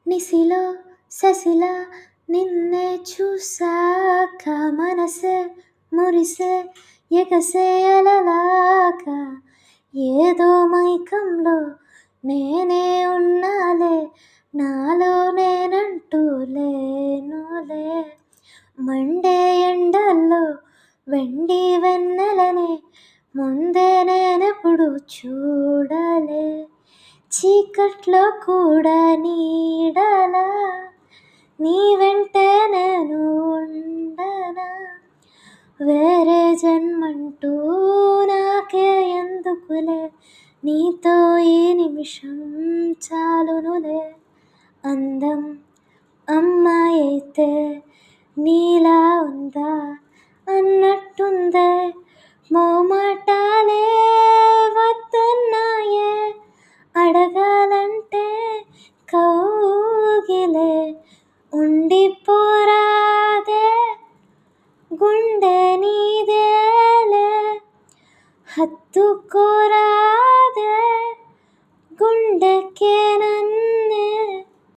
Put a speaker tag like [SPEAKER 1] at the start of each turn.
[SPEAKER 1] నిసిలో ససిలా నిన్నే చూసాక మనసే మురిసే ఎగసే అలలాక ఏదో మైకంలో నేనే ఉన్నాలే నాలో నేనంటూ లేనులే మండే ఎండల్లో వెండి వెన్నెలనే ముందే నేనెప్పుడు చూడలే చీకట్లో కూడా నీడలా నీ వెంటే నేను ఉండనా వేరే జన్మంటూ నాకే ఎందుకులే నీతో ఈ నిమిషం చాలునులే అందం అమ్మాయి అయితే నీలా ఉందా అన్నట్టుందే మోమాటాలే వద్దన్నాయే అడగాలంటే కౌగిలే ఉండిపోరాదే గుండె నీదేలే హత్తుకోరాదే గుండెకే